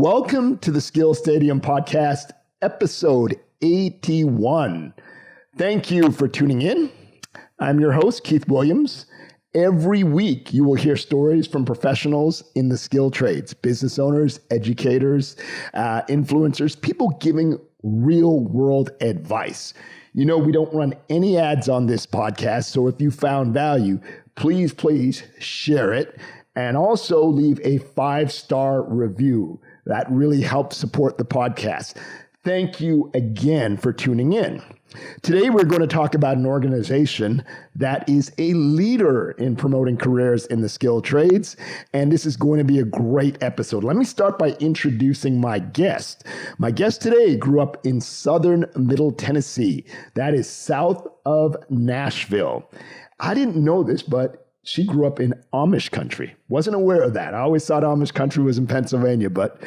Welcome to the Skills Stadium podcast, episode 81. Thank you for tuning in. I'm your host, Keith Williams. Every week, you will hear stories from professionals in the skill trades, business owners, educators, influencers, people giving real-world advice. You know, we don't run any ads on this podcast, so if you found value, please share it and also leave a 5-star review. That really helps support the podcast. Thank you again for tuning in. Today, we're going to talk about an organization that is a leader in promoting careers in the skilled trades, and this is going to be a great episode. Let me start by introducing my guest. My guest today grew up in southern Middle Tennessee. That is south of Nashville. I didn't know this, but she grew up in Amish country. Wasn't aware of that. I always thought Amish country was in Pennsylvania, but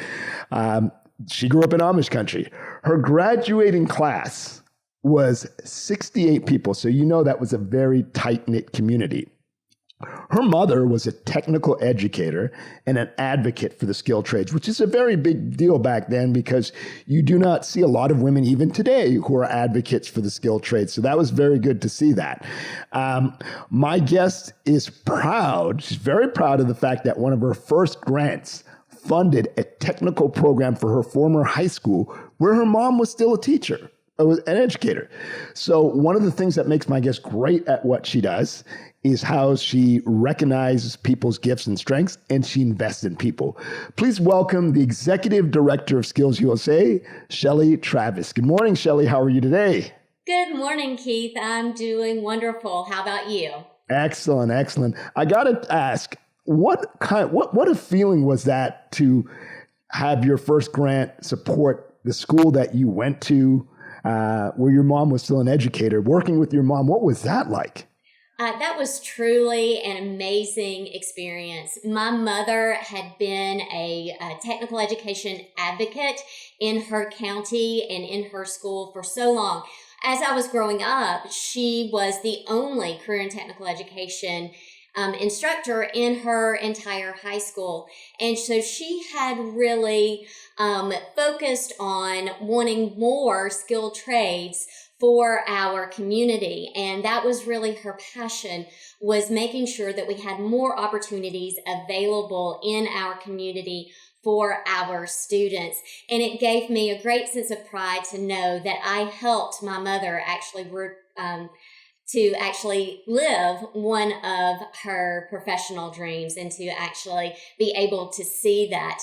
she grew up in Amish country. Her graduating class was 68 people. So you know that was a very tight-knit community. Her mother was a technical educator and an advocate for the skilled trades, which is a very big deal back then because you do not see a lot of women even today who are advocates for the skilled trades. So that was very good to see that. My guest is proud. She's very proud of the fact that one of her first grants funded a technical program for her former high school where her mom was still a teacher. An educator. So one of the things that makes my guest great at what she does is how she recognizes people's gifts and strengths, and she invests in people. Please welcome the Executive Director of SkillsUSA, Chelle Travis. Good morning, Chelle. How are you today? Good morning, Keith. I'm doing wonderful. How about you? Excellent. I got to ask, what a feeling was that to have your first grant support the school that you went to, where your mom was still an educator, working with your mom? What was that like? That was truly an amazing experience. My mother had been a technical education advocate in her county and in her school for so long. As I was growing up, she was the only career and technical education instructor in her entire high school. And so she had really focused on wanting more skilled trades for our community. And that was really her passion, was making sure that we had more opportunities available in our community for our students. And it gave me a great sense of pride to know that I helped my mother to actually live one of her professional dreams and to actually be able to see that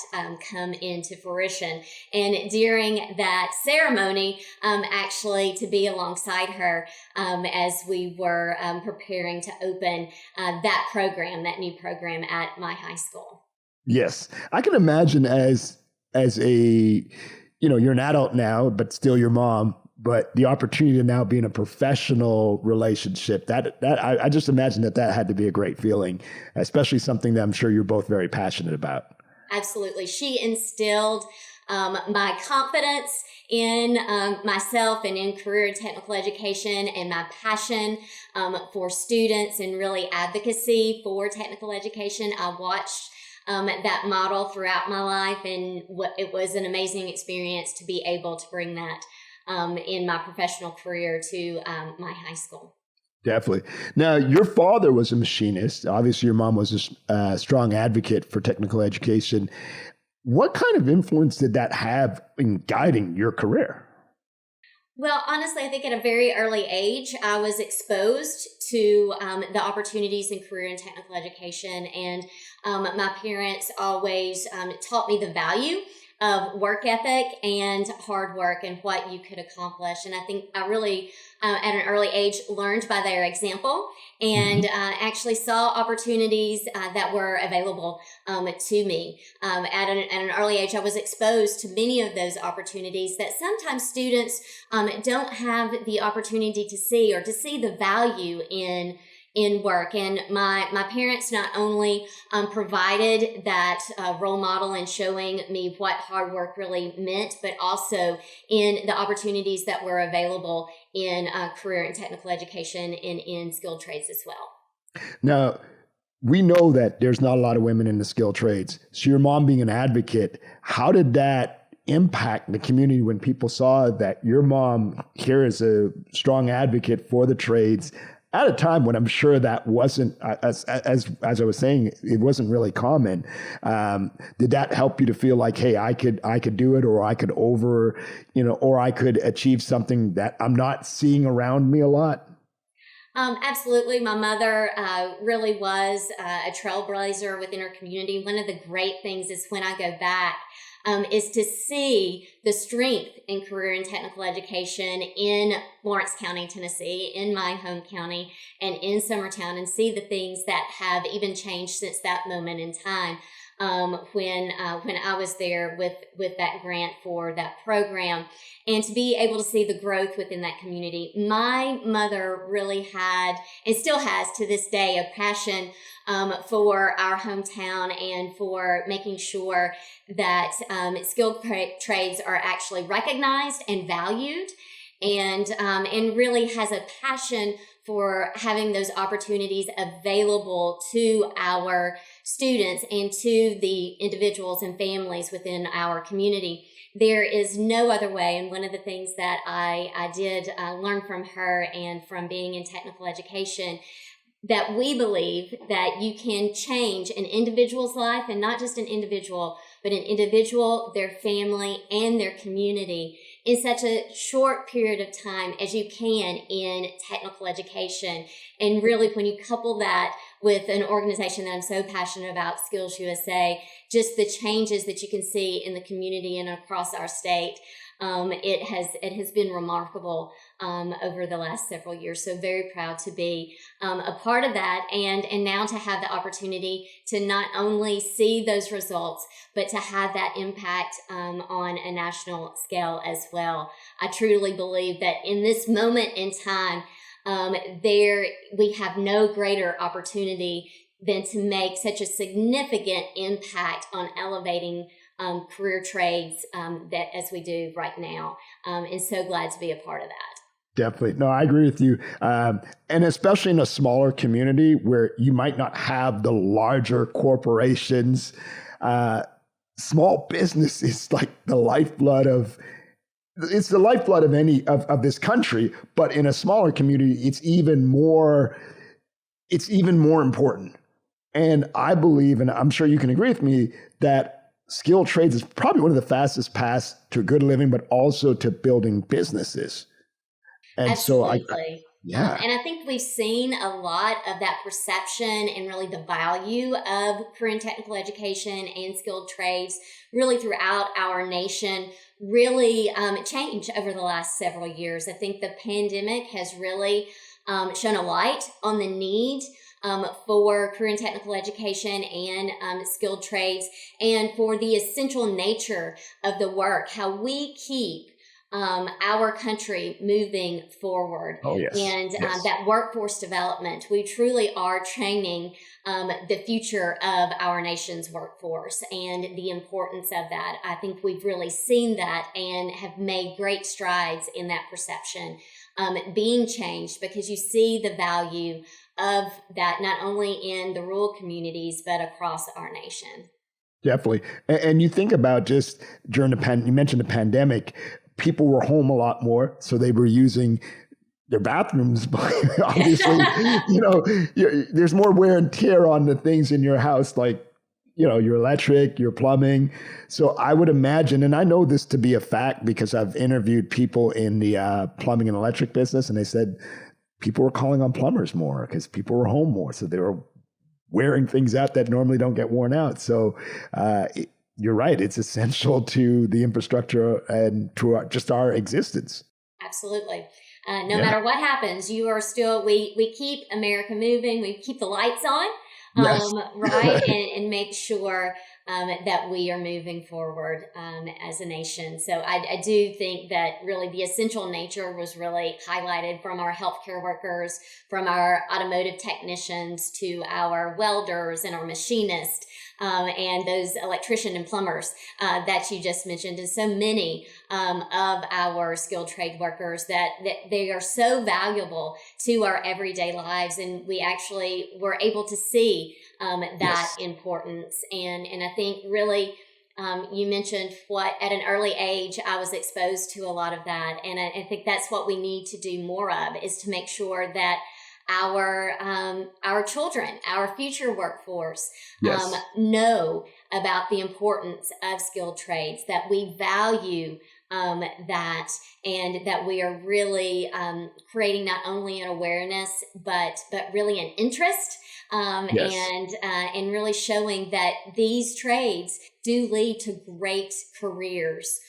come into fruition. And during that ceremony, actually to be alongside her as we were preparing to open that new program at my high school. Yes, I can imagine as a, you're an adult now, but still your mom. But the opportunity to now be in a professional relationship, I just imagine that had to be a great feeling, especially something that I'm sure you're both very passionate about. Absolutely. She instilled my confidence in myself and in career and technical education, and my passion for students and really advocacy for technical education. I watched that model throughout my life, and it was an amazing experience to be able to bring that in my professional career to my high school. Definitely. Now, your father was a machinist. Obviously, your mom was a strong advocate for technical education. What kind of influence did that have in guiding your career? Well, honestly, I think at a very early age, I was exposed to the opportunities in career and technical education. And my parents always taught me the value of work ethic and hard work and what you could accomplish. And I think I really, at an early age, learned by their example and actually saw opportunities that were available to me. At an early age, I was exposed to many of those opportunities that sometimes students don't have the opportunity to see, or to see the value in work. And my parents not only provided that role model in showing me what hard work really meant, but also in the opportunities that were available in career and technical education and in skilled trades as well. Now, we know that there's not a lot of women in the skilled trades. So your mom being an advocate, how did that impact the community when people saw that your mom here is a strong advocate for the trades at a time when I'm sure that wasn't, as I was saying, it wasn't really common. Did that help you to feel like, hey, I could do it, or I could or I could achieve something that I'm not seeing around me a lot? Absolutely. My mother really was a trailblazer within her community. One of the great things is when I go back is to see the strength in career and technical education in Lawrence County, Tennessee, in my home county, and in Summertown, and see the things that have even changed since that moment in time. When I was there with that grant for that program, and to be able to see the growth within that community. My mother really had, and still has to this day, a passion for our hometown and for making sure that skilled trades are actually recognized and valued, and really has a passion for having those opportunities available to our students and to the individuals and families within our community. There is no other way. And one of the things that I did learn from her and from being in technical education, that we believe that you can change an individual's life, and not just an individual, but an individual, their family, and their community in such a short period of time as you can in technical education. And really, when you couple that with an organization that I'm so passionate about, SkillsUSA, just the changes that you can see in the community and across our state, it has been remarkable over the last several years. So very proud to be a part of that, and now to have the opportunity to not only see those results, but to have that impact on a national scale as well. I truly believe that in this moment in time, we have no greater opportunity than to make such a significant impact on elevating career trades that as we do right now. And so glad to be a part of that. Definitely. No, I agree with you. And especially in a smaller community where you might not have the larger corporations, small business is like the lifeblood of any of this country. But in a smaller community, it's even more important. And I believe, and I'm sure you can agree with me, that skilled trades is probably one of the fastest paths to good living, but also to building businesses. And Absolutely. Yeah. And I think we've seen a lot of that perception and really the value of career and technical education and skilled trades really throughout our nation really change over the last several years. I think the pandemic has really shone a light on the need for career and technical education and skilled trades, and for the essential nature of the work, how we keep our country moving forward. Oh, yes. And Yes. that workforce development, we truly are training the future of our nation's workforce, and the importance of that. I think we've really seen that and have made great strides in that perception being changed, because you see the value of that not only in the rural communities, but across our nation. Definitely. And you think about just during you mentioned the pandemic, people were home a lot more, so they were using their bathrooms. Obviously, there's more wear and tear on the things in your house, like, your electric, your plumbing. So I would imagine, and I know this to be a fact because I've interviewed people in the plumbing and electric business, and they said people were calling on plumbers more because people were home more. So they were wearing things out that normally don't get worn out. So you're right. It's essential to the infrastructure and to just our existence. Absolutely. No matter what happens, you are still, we keep America moving. We keep the lights on, Yes. right? And make sure that we are moving forward as a nation. So I do think that really the essential nature was really highlighted from our healthcare workers, from our automotive technicians to our welders and our machinists. and those electrician and plumbers that you just mentioned, and so many of our skilled trade workers that they are so valuable to our everyday lives, and we actually were able to see that importance. And I think really, you mentioned what at an early age I was exposed to a lot of that, and I think that's what we need to do more of, is to make sure that our children, our future workforce, know about the importance of skilled trades, that we value that, and that we are really creating not only an awareness but really an interest, and really showing that these trades do lead to great careers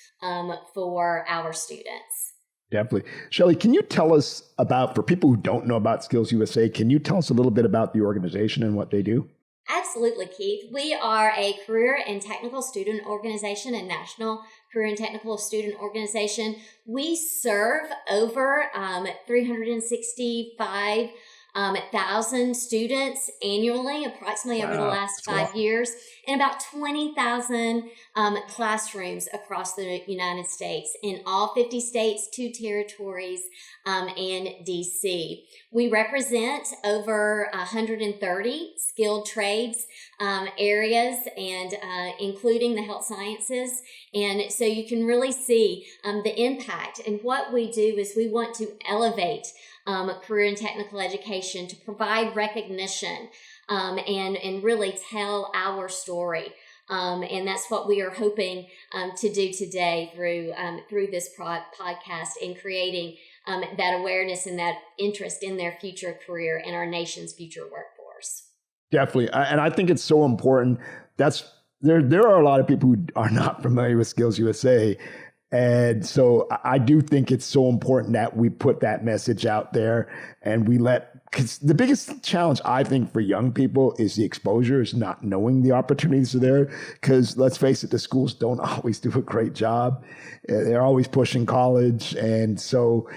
for our students. Definitely. Chelle, can you tell us about, for people who don't know about Skills USA, can you tell us a little bit about the organization and what they do? Absolutely, Keith. We are a career and technical student organization, a national career and technical student organization. We serve over 365,000 students annually, approximately over the last 5 years, and about 20,000 classrooms across the United States, in all 50 states, 2 territories, and DC. We represent over 130 skilled trades areas, and including the health sciences. And so you can really see the impact. And what we do is we want to elevate career and technical education, to provide recognition and really tell our story. And that's what we are hoping to do today through this podcast, and creating that awareness and that interest in their future career and our nation's future workforce. Definitely. And I think it's so important. There are a lot of people who are not familiar with Skills USA. And so I do think it's so important that we put that message out there, and because the biggest challenge I think for young people is the exposure, is not knowing the opportunities are there. Because let's face it, the schools don't always do a great job. They're always pushing college. And so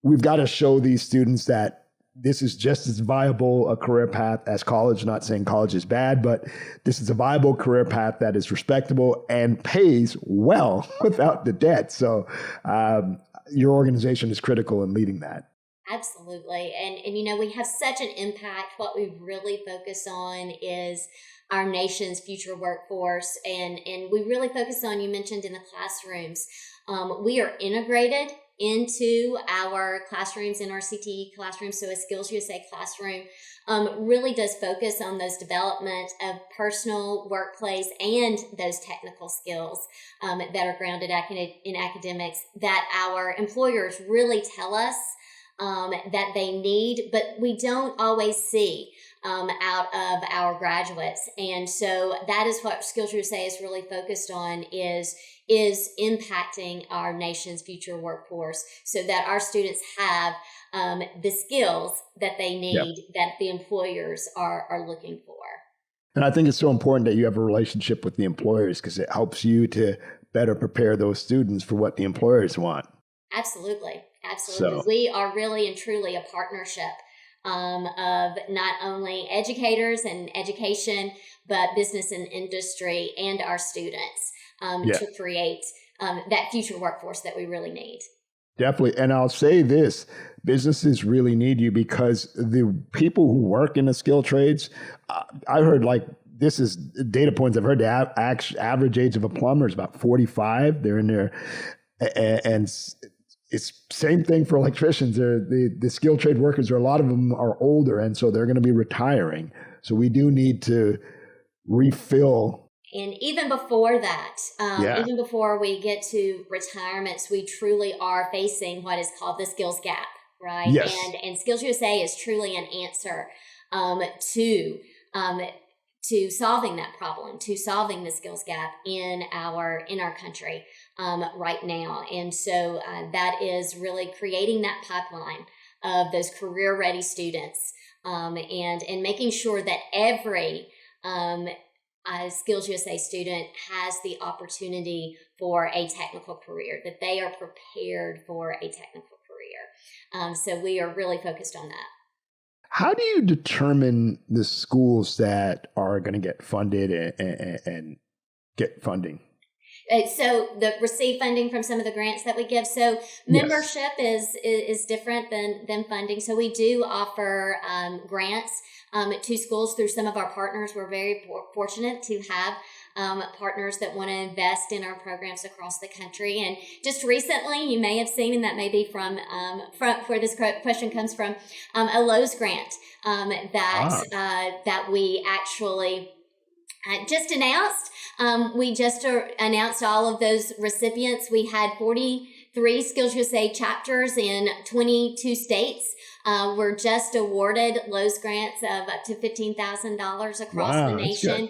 we've got to show these students that this is just as viable a career path as college. Not saying college is bad, but this is a viable career path that is respectable and pays well without the debt. So your organization is critical in leading that. Absolutely. And we have such an impact. What we really focus on is our nation's future workforce. And we really focus on, you mentioned in the classrooms, we are integrated into our classrooms, in our CTE classrooms. So a Skills USA classroom really does focus on those development of personal, workplace, and those technical skills that are grounded in academics, that our employers really tell us that they need, but we don't always see out of our graduates. And so that is what Skills USA is really focused on, is impacting our nation's future workforce, so that our students have the skills that they need, that the employers are looking for. And I think it's so important that you have a relationship with the employers, because it helps you to better prepare those students for what the employers want. Absolutely. So we are really and truly a partnership of not only educators and education, but business and industry and our students to create that future workforce that we really need. Definitely. And I'll say this, businesses really need you, because the people who work in the skilled trades, I heard, like, this is data points I've heard, the average age of a plumber is about 45. They're in there, and it's same thing for electricians. The skilled trade workers, a lot of them are older, and so they're going to be retiring. So we do need to refill. And even before that, even before we get to retirements, we truly are facing what is called the skills gap, right? Yes. And Skills USA is truly an answer to solving that problem, to solving the skills gap in our country right now. And so that is really creating that pipeline of those career ready students, and making sure that every Skills USA student has the opportunity for a technical career, that they are prepared for a technical career. So we are really focused on that. How do you determine the schools that are going to get funded and get funding? So the receive funding from some of the grants that we give. So Yes. membership is different than funding. So we do offer grants to schools through some of our partners. We're very fortunate to have partners that want to invest in our programs across the country. And just recently, you may have seen, and that may be from where this question comes from, a Lowe's grant that we actually just announced. We just announced all of those recipients. We had 43 SkillsUSA chapters in 22 states. We're just awarded Lowe's grants of up to $15,000 across the nation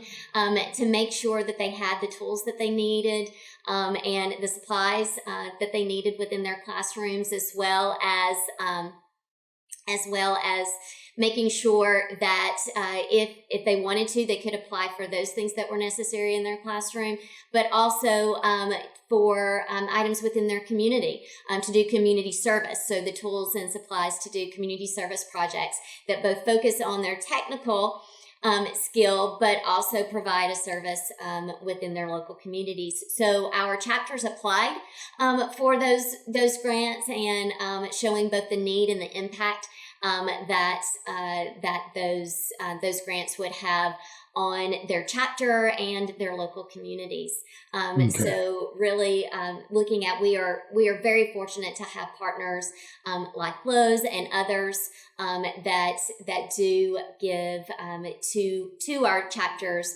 to make sure that they had the tools that they needed and the supplies that they needed within their classrooms, as well as making sure that if they wanted to, they could apply for those things that were necessary in their classroom, but also for items within their community to do community service. So the tools and supplies to do community service projects that both focus on their technical skill, but also provide a service within their local communities. So our chapters applied for those grants and showing both the need and the impact that those grants would have on their chapter and their local communities. So really looking at, we are very fortunate to have partners like Lowe's and others that do give to our chapters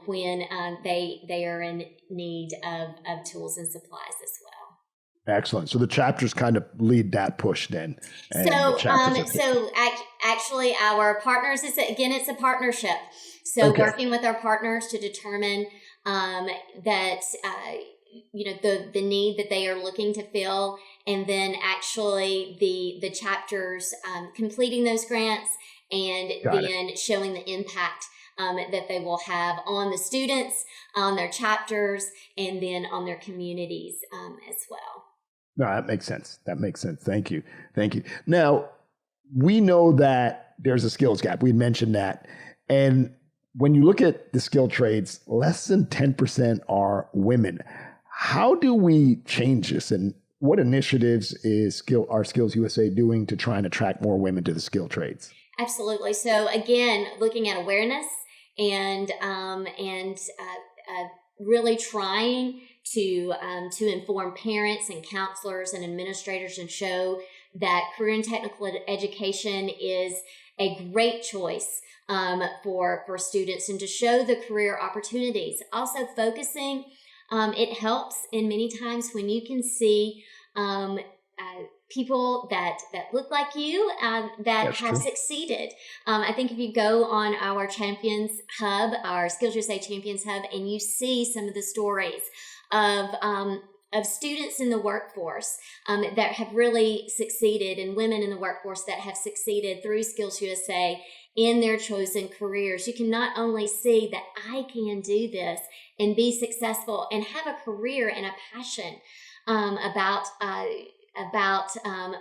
when they are in need of tools and supplies as well. Excellent. So the chapters kind of lead that push then. Actually our partners, it's a partnership. So working with our partners to determine that the need that they are looking to fill, and then actually the chapters completing those grants and then showing the impact that they will have on the students, on their chapters, and then on their communities as well. No, that makes sense. Thank you. Now, we know that there's a skills gap. We mentioned that. And when you look at the skill trades, less than 10% are women. How do we change this? And what initiatives are SkillsUSA doing to try and attract more women to the skill trades? Absolutely. So again, looking at awareness and really trying to inform parents and counselors and administrators and show that career and technical education is a great choice for students, and to show the career opportunities. Also focusing, it helps in many times when you can see people that look like you that have succeeded. I think if you go on our Champions Hub, our SkillsUSA Champions Hub, and you see some of the stories of students in the workforce that have really succeeded, and women in the workforce that have succeeded through SkillsUSA in their chosen careers, you can not only see that I can do this and be successful and have a career and a passion about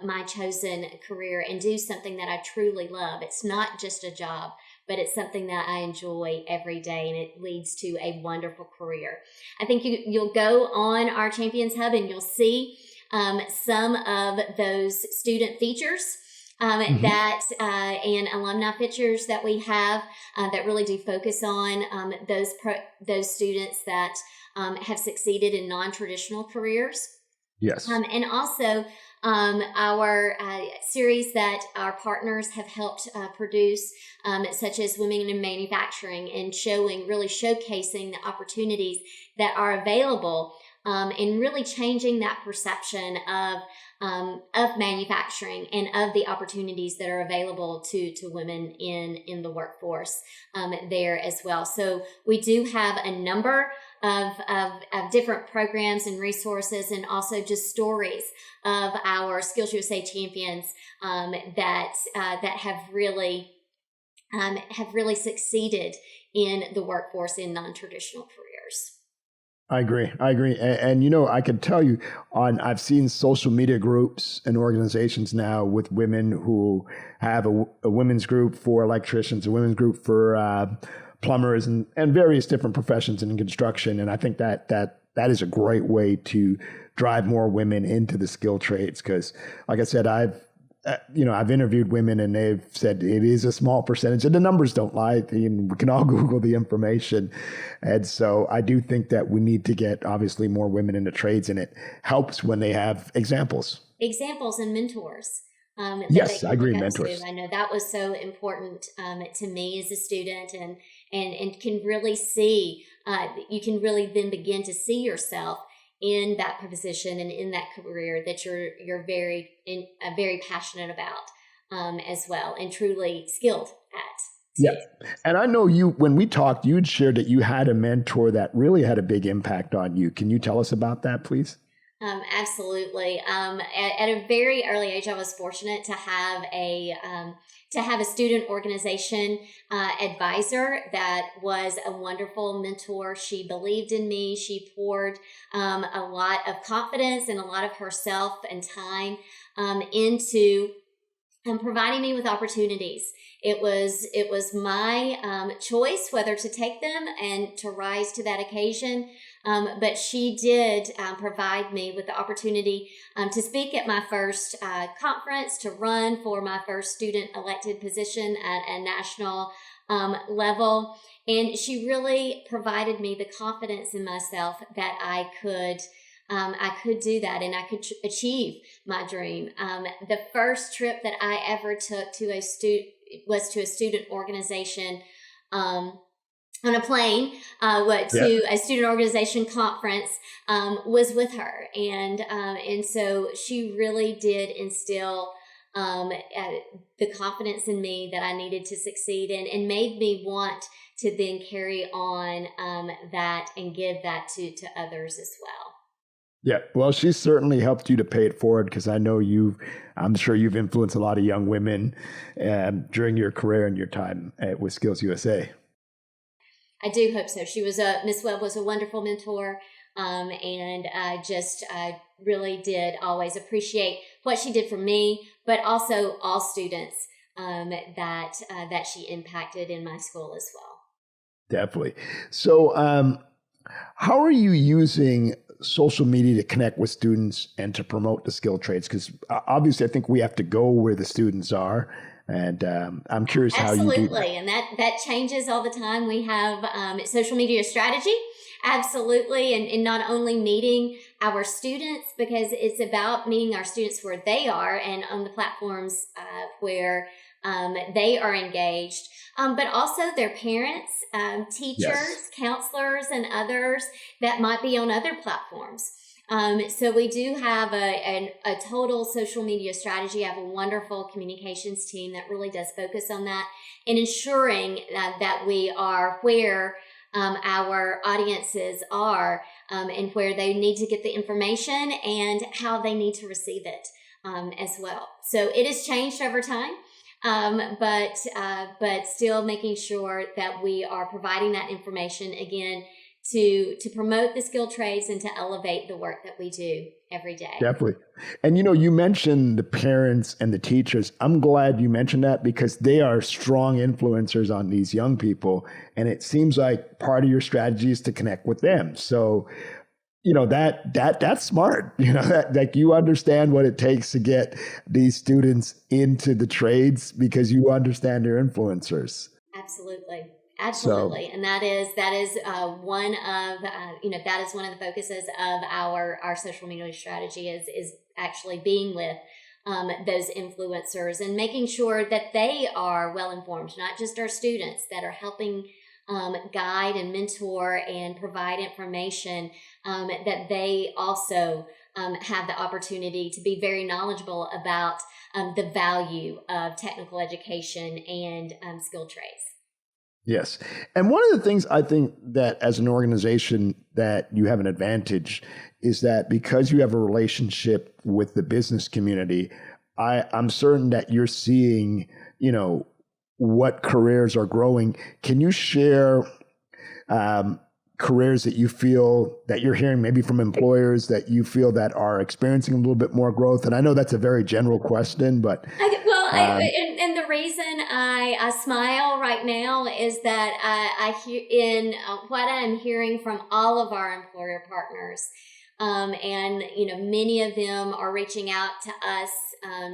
my chosen career and do something that I truly love. It's not just a job, but it's something that I enjoy every day, and it leads to a wonderful career. I think you'll go on our Champions Hub and you'll see some of those student features that and alumni features that we have that really do focus on those students that have succeeded in non-traditional careers. Yes. And also our series that our partners have helped produce, such as Women in Manufacturing, and really showcasing the opportunities that are available and really changing that perception of manufacturing and of the opportunities that are available to women in the workforce there as well. So we do have a number of different programs and resources, and also just stories of our SkillsUSA champions that have really succeeded in the workforce in non-traditional careers. I agree. I agree. I can tell you I've seen social media groups and organizations now with women who have a women's group for electricians, a women's group for plumbers and various different professions in construction. And I think that is a great way to drive more women into the skill trades. Cause like I said, I've interviewed women and they've said it is a small percentage and the numbers don't lie. We can all Google the information. And so I do think that we need to get obviously more women into trades, and it helps when they have examples And mentors. That they Yes, I can agree. look up to. Mentors. I know that was so important to me as a student, and can really see. You can really then begin to see yourself in that position and in that career that you're very passionate about as well, and truly skilled at Yeah. too. And I know when we talked, you'd shared that you had a mentor that really had a big impact on you. Can you tell us about that, please? Absolutely. At a very early age, I was fortunate to have a student organization advisor that was a wonderful mentor. She believed in me. She poured a lot of confidence and a lot of herself and time into providing me with opportunities. It was my choice whether to take them and to rise to that occasion. But she did provide me with the opportunity to speak at my first conference, to run for my first student elected position at a national level. And she really provided me the confidence in myself that I could do that, and I could achieve my dream. The first trip that I ever took was to a student organization on a plane, Yeah. to a student organization conference, was with her. And so she really did instill the confidence in me that I needed to succeed, and made me want to then carry on that and give that to others as well. Yeah. Well, she certainly helped you to pay it forward, because I'm sure you've influenced a lot of young women during your career and your time with Skills USA. I do hope so. Miss Webb was a wonderful mentor, and I really did always appreciate what she did for me, but also all students that she impacted in my school as well. Definitely. So, how are you using social media to connect with students and to promote the skill trades? Because obviously, I think we have to go where the students are. And I'm curious how you do that. Absolutely, and that changes all the time. We have social media strategy, absolutely, and not only meeting our students, because it's about meeting our students where they are and on the platforms where they are engaged, but also their parents, teachers, Yes. counselors, and others that might be on other platforms. So we do have a total social media strategy. I have a wonderful communications team that really does focus on that, and ensuring that we are where our audiences are, and where they need to get the information and how they need to receive it as well. So it has changed over time. But still making sure that we are providing that information again to promote the skilled trades and to elevate the work that we do every day. Definitely. And you mentioned the parents and the teachers. I'm glad you mentioned that, because they are strong influencers on these young people. And it seems like part of your strategy is to connect with them. So, that's smart. That like you understand what it takes to get these students into the trades because you understand their influencers. Absolutely. So, Absolutely. And that is one of that is one of the focuses of our social media strategy is actually being with those influencers and making sure that they are well informed, not just our students, that are helping guide and mentor and provide information, that they also have the opportunity to be very knowledgeable about the value of technical education and skilled trades. yes. And one of the things I think that as an organization that you have an advantage is that because you have a relationship with the business community, I'm certain that you're seeing, what careers are growing. Can you share careers that you feel that you're hearing maybe from employers that you feel that are experiencing a little bit more growth? And I know that's a very general question, but and the reason I smile right now is that I hear in what I'm hearing from all of our employer partners, and many of them are reaching out to us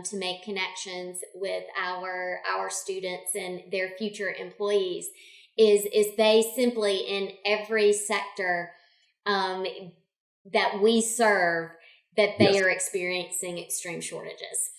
to make connections with our students and their future employees. Is they simply in every sector that we serve that they are experiencing extreme shortages.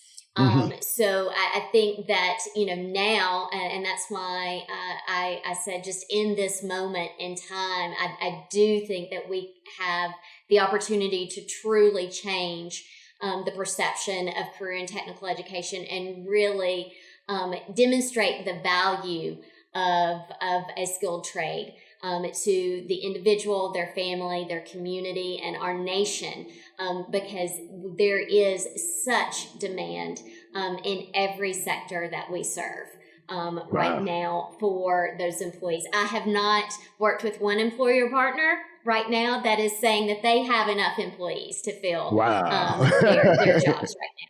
So I think that, now, and that's why I said just in this moment in time, I do think that we have the opportunity to truly change the perception of career and technical education and really demonstrate the value of a skilled trade to the individual, their family, their community, and our nation, because there is such demand in every sector that we serve right now for those employees. I have not worked with one employer partner right now that is saying that they have enough employees to fill their jobs right now.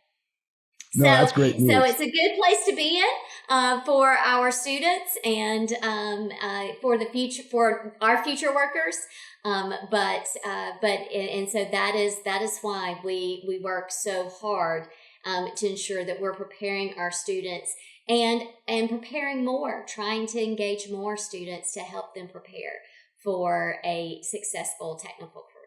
No, that's great news. So it's a good place to be in for our students and for the future, for our future workers. But so that is why we work so hard to ensure that we're preparing our students and preparing more, trying to engage more students to help them prepare for a successful technical career.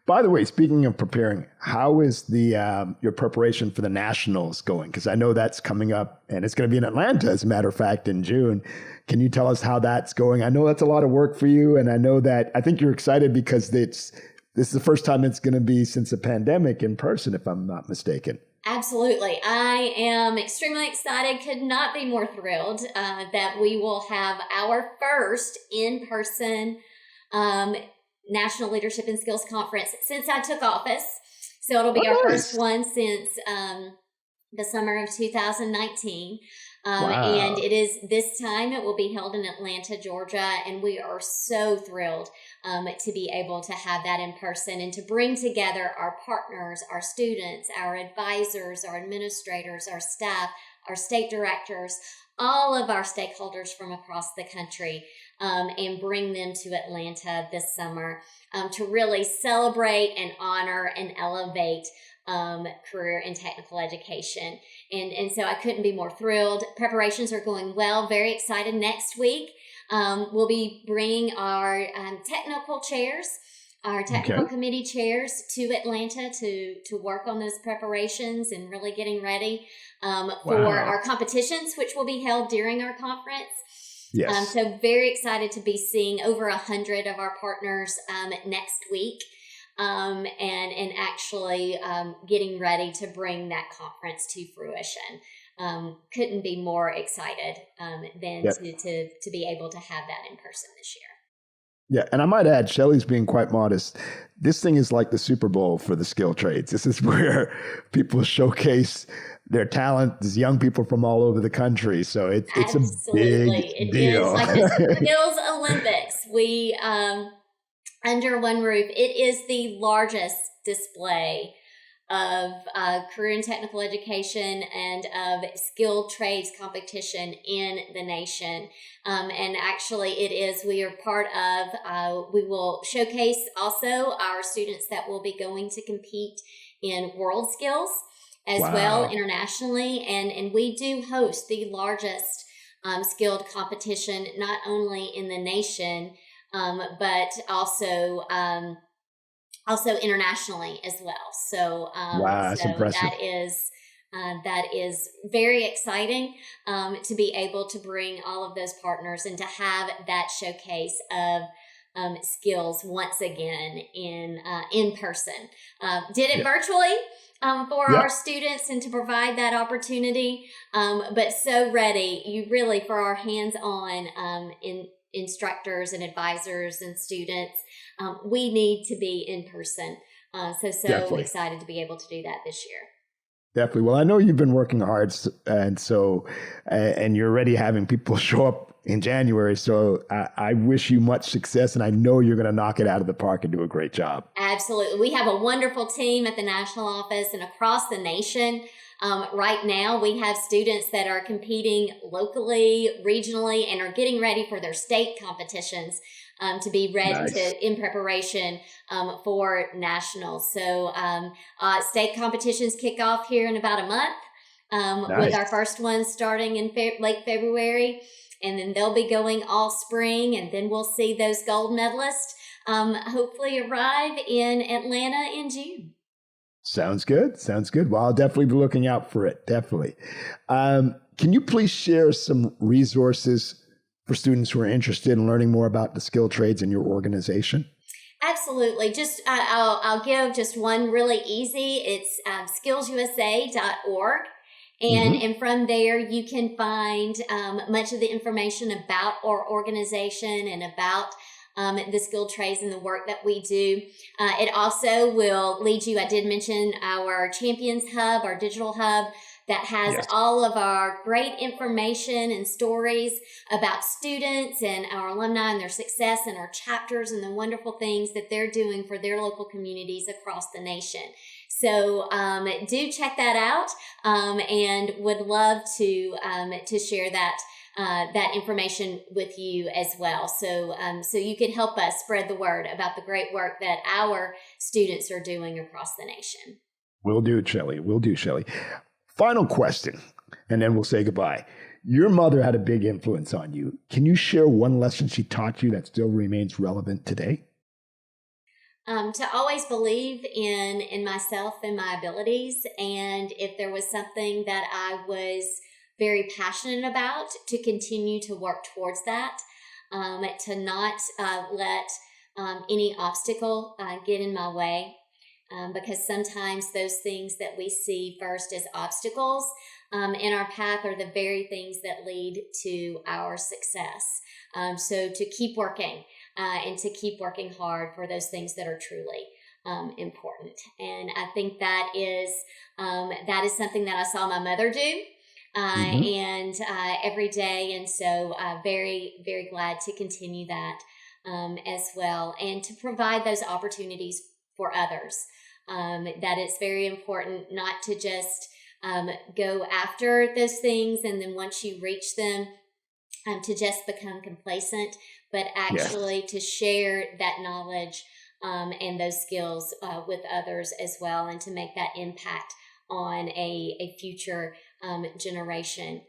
By the way, speaking of preparing, how is your preparation for the nationals going? Because I know that's coming up, and it's going to be in Atlanta, as a matter of fact, in June. Can you tell us how that's going? I know that's a lot of work for you, and I think you're excited because this is the first time it's going to be since the pandemic in person, if I'm not mistaken. Absolutely. I am extremely excited, could not be more thrilled that we will have our first in-person National Leadership and Skills Conference since I took office. So it'll be our first one since the summer of 2019. And it is this time it will be held in Atlanta, Georgia. And we are so thrilled to be able to have that in person and to bring together our partners, our students, our advisors, our administrators, our staff, our state directors, all of our stakeholders from across the country, and bring them to Atlanta this summer to really celebrate and honor and elevate career and technical education. And so I couldn't be more thrilled. Preparations are going well. Very excited. Next week, we'll be bringing our technical chairs, our technical committee chairs to Atlanta to work on those preparations and really getting ready for our competitions, which will be held during our conference. Yes. So very excited to be seeing over 100 of our partners next week, and actually getting ready to bring that conference to fruition. Couldn't be more excited than to be able to have that in person this year. Yeah, and I might add, Shelly's being quite modest. This thing is like the Super Bowl for the skill trades. This is where people showcase their talent. There's young people from all over the country, so it's a big deal. It is like the Skills Olympics. We under one roof. It is the largest display of career and technical education and of skilled trades competition in the nation. And actually we are part of, we will showcase also our students that will be going to compete in World Skills as well internationally. And we do host the largest skilled competition, not only in the nation, but also internationally as well. So, that's impressive. That is very exciting to be able to bring all of those partners and to have that showcase of skills once again in person. Did it virtually for our students and to provide that opportunity, but so ready, you really for our hands-on instructors and advisors and students, we need to be in person. So Definitely. Excited to be able to do that this year. Definitely. Well, I know you've been working hard, and you're already having people show up in January. So I wish you much success, and I know you're going to knock it out of the park and do a great job. Absolutely. We have a wonderful team at the national office and across the nation. Right now, we have students that are competing locally, regionally, and are getting ready for their state competitions to be ready in preparation for nationals. So state competitions kick off here in about a month with our first one starting in late February. And then they'll be going all spring, and then we'll see those gold medalists hopefully arrive in Atlanta in June. Sounds good. Sounds good. Well, I'll definitely be looking out for it. Definitely. Can you please share some resources for students who are interested in learning more about the skilled trades in your organization? Absolutely. Just I'll give just one really easy. It's SkillsUSA.org. And from there, you can find much of the information about our organization and about the skilled trades and the work that we do. It also will lead you, I did mention our Champions Hub, our digital hub, that has all of our great information and stories about students and our alumni and their success and our chapters and the wonderful things that they're doing for their local communities across the nation. So do check that out and would love to share that information with you as well. So so you can help us spread the word about the great work that our students are doing across the nation. Will do, Chelle. Will do, Chelle. Final question, and then we'll say goodbye. Your mother had a big influence on you. Can you share one lesson she taught you that still remains relevant today? To always believe in myself and my abilities. And if there was something that I was very passionate about, to continue to work towards that, to not let any obstacle get in my way. Because sometimes those things that we see first as obstacles in our path are the very things that lead to our success. So to keep working and to keep working hard for those things that are truly important. And I think that is something that I saw my mother do and every day. And so very, very glad to continue that as well, and to provide those opportunities for others. That it's very important not to just go after those things and then once you reach them to just become complacent, but actually to share that knowledge and those skills with others as well, and to make that impact on a future generation.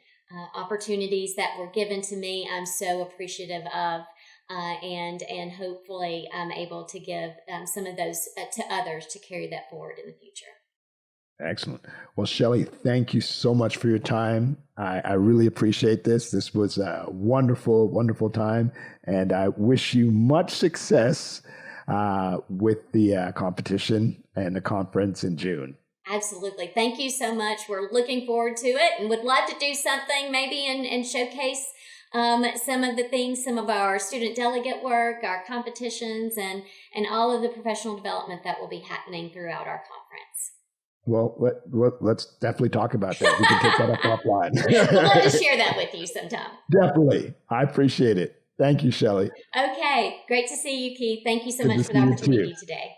Opportunities that were given to me, I'm so appreciative of. And hopefully I'm able to give some of those to others to carry that forward in the future. Excellent. Well, Chelle, thank you so much for your time. I really appreciate this. This was a wonderful, wonderful time. And I wish you much success with the competition and the conference in June. Absolutely. Thank you so much. We're looking forward to it and would love to do something maybe and showcase some of the things, some of our student delegate work, our competitions, and all of the professional development that will be happening throughout our conference. Well, let's definitely talk about that. We can take that up offline. We'd love to share that with you sometime. Definitely. I appreciate it. Thank you, Chelle. Okay. Great to see you, Keith. Thank you so much for the opportunity today.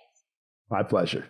My pleasure.